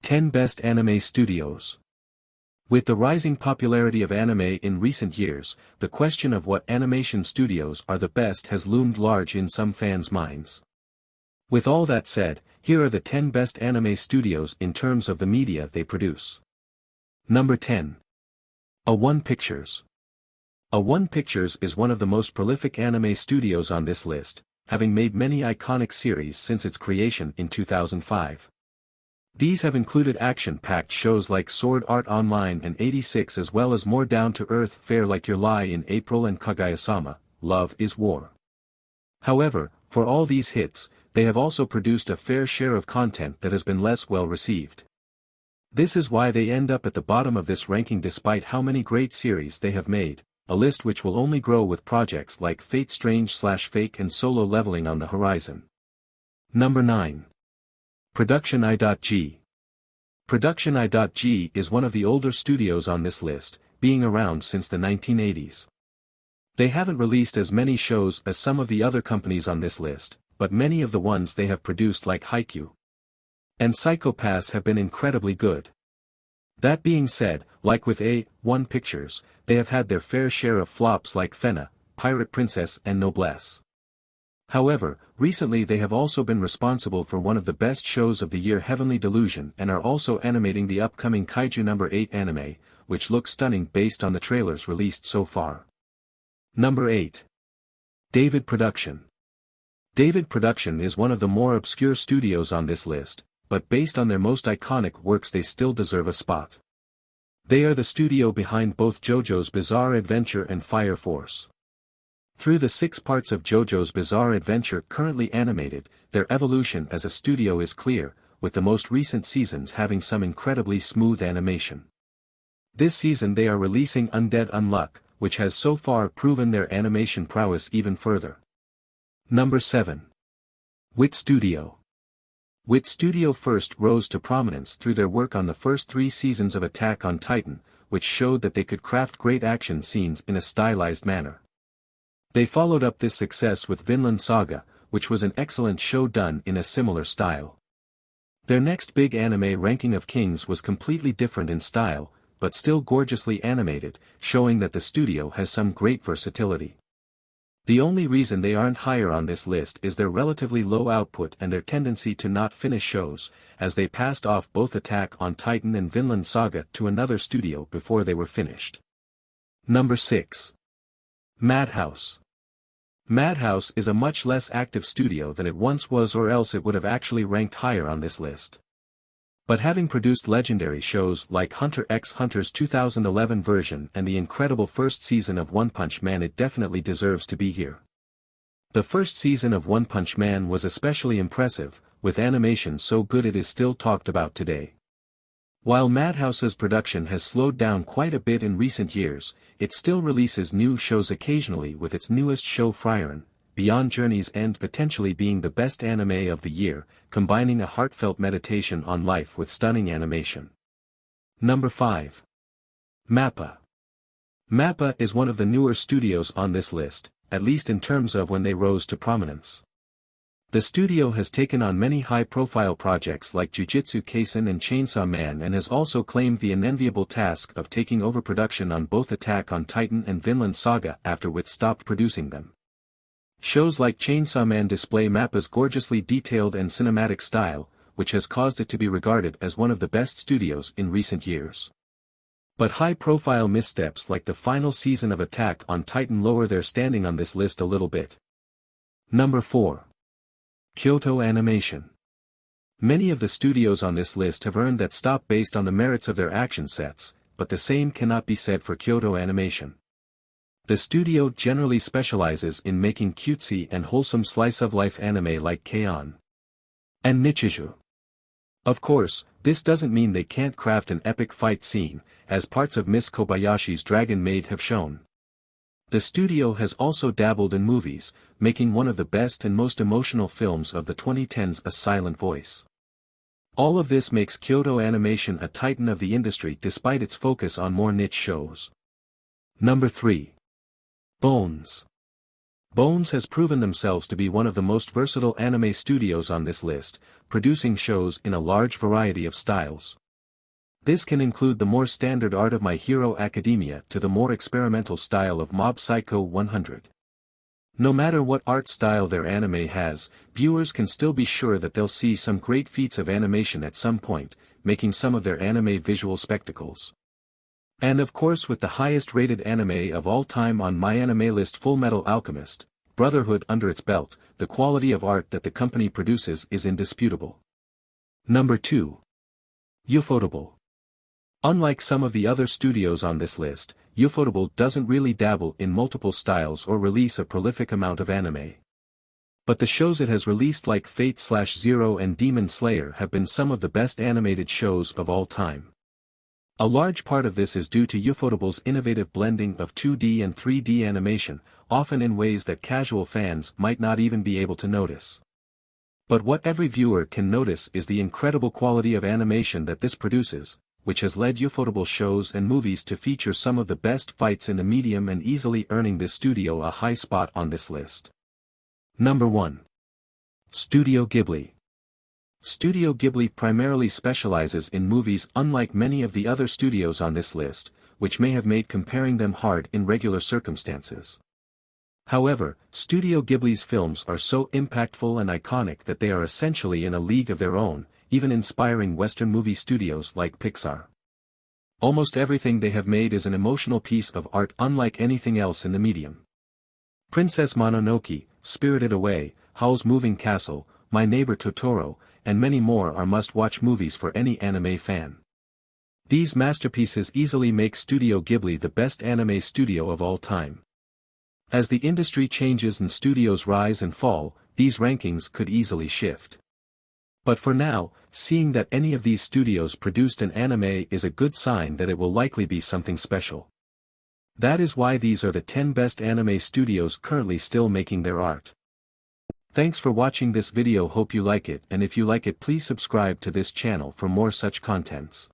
10 Best Anime Studios. With the rising popularity of anime in recent years, the question of what animation studios are the best has loomed large in some fans' minds. With all that said, here are the 10 best anime studios in terms of the media they produce. Number 10. A1 Pictures. A1 Pictures is one of the most prolific anime studios on this list, having made many iconic series since its creation in 2005. These have included action-packed shows like Sword Art Online and 86 as well as more down-to-earth fare like Your Lie in April and Kaguya-sama, Love is War. However, for all these hits, they have also produced a fair share of content that has been less well received. This is why they end up at the bottom of this ranking despite how many great series they have made, a list which will only grow with projects like Fate Strange/Fake and Solo Leveling on the horizon. Number 9. Production I.G. Production I.G is one of the older studios on this list, being around since the 1980s. They haven't released as many shows as some of the other companies on this list, but many of the ones they have produced like Haikyuu and Psycho Pass have been incredibly good. That being said, like with A1 Pictures, they have had their fair share of flops like Fena, Pirate Princess and Noblesse. However, recently they have also been responsible for one of the best shows of the year, Heavenly Delusion, and are also animating the upcoming Kaiju No. 8 anime, which looks stunning based on the trailers released so far. Number 8. David Production. David Production is one of the more obscure studios on this list, but based on their most iconic works they still deserve a spot. They are the studio behind both JoJo's Bizarre Adventure and Fire Force. Through the 6 parts of JoJo's Bizarre Adventure currently animated, their evolution as a studio is clear, with the most recent seasons having some incredibly smooth animation. This season they are releasing Undead Unluck, which has so far proven their animation prowess even further. Number 7. WIT Studio. WIT Studio first rose to prominence through their work on the first 3 seasons of Attack on Titan, which showed that they could craft great action scenes in a stylized manner. They followed up this success with Vinland Saga, which was an excellent show done in a similar style. Their next big anime, Ranking of Kings, was completely different in style, but still gorgeously animated, showing that the studio has some great versatility. The only reason they aren't higher on this list is their relatively low output and their tendency to not finish shows, as they passed off both Attack on Titan and Vinland Saga to another studio before they were finished. Number 6. Madhouse. Madhouse is a much less active studio than it once was, or else it would have actually ranked higher on this list. But having produced legendary shows like Hunter x Hunter's 2011 version and the incredible first season of One Punch Man, it definitely deserves to be here. The first season of One Punch Man was especially impressive, with animation so good it is still talked about today. While Madhouse's production has slowed down quite a bit in recent years, it still releases new shows occasionally, with its newest show Frieren, Beyond Journey's End potentially being the best anime of the year, combining a heartfelt meditation on life with stunning animation. Number 5. MAPPA. MAPPA is one of the newer studios on this list, at least in terms of when they rose to prominence. The studio has taken on many high-profile projects like Jujutsu Kaisen and Chainsaw Man, and has also claimed the unenviable task of taking over production on both Attack on Titan and Vinland Saga after WIT stopped producing them. Shows like Chainsaw Man display MAPPA's gorgeously detailed and cinematic style, which has caused it to be regarded as one of the best studios in recent years. But high-profile missteps like the final season of Attack on Titan lower their standing on this list a little bit. Number 4. Kyoto Animation. Many of the studios on this list have earned that stop based on the merits of their action sets, but the same cannot be said for Kyoto Animation. The studio generally specializes in making cutesy and wholesome slice-of-life anime like K-On! And Nichijou. Of course, this doesn't mean they can't craft an epic fight scene, as parts of Miss Kobayashi's Dragon Maid have shown. The studio has also dabbled in movies, making one of the best and most emotional films of the 2010s, A Silent Voice. All of this makes Kyoto Animation a titan of the industry despite its focus on more niche shows. Number 3. Bones. Bones has proven themselves to be one of the most versatile anime studios on this list, producing shows in a large variety of styles. This can include the more standard art of My Hero Academia to the more experimental style of Mob Psycho 100. No matter what art style their anime has, viewers can still be sure that they'll see some great feats of animation at some point, making some of their anime visual spectacles. And of course, with the highest rated anime of all time on my anime list, Fullmetal Alchemist Brotherhood under its belt, the quality of art that the company produces is indisputable. Number 2. Ufotable. Unlike some of the other studios on this list, Ufotable doesn't really dabble in multiple styles or release a prolific amount of anime. But the shows it has released, like Fate/Zero and Demon Slayer, have been some of the best animated shows of all time. A large part of this is due to Ufotable's innovative blending of 2D and 3D animation, often in ways that casual fans might not even be able to notice. But what every viewer can notice is the incredible quality of animation that this produces, which has led Ufotable shows and movies to feature some of the best fights in the medium and easily earning this studio a high spot on this list. Number 1. Studio Ghibli. Studio Ghibli primarily specializes in movies, unlike many of the other studios on this list, which may have made comparing them hard in regular circumstances. However, Studio Ghibli's films are so impactful and iconic that they are essentially in a league of their own, even inspiring Western movie studios like Pixar. Almost everything they have made is an emotional piece of art unlike anything else in the medium. Princess Mononoke, Spirited Away, Howl's Moving Castle, My Neighbor Totoro, and many more are must-watch movies for any anime fan. These masterpieces easily make Studio Ghibli the best anime studio of all time. As the industry changes and studios rise and fall, these rankings could easily shift. But for now, seeing that any of these studios produced an anime is a good sign that it will likely be something special. That is why these are the 10 best anime studios currently still making their art. Thanks for watching this video. Hope you like it, and if you like it, please subscribe to this channel for more such contents.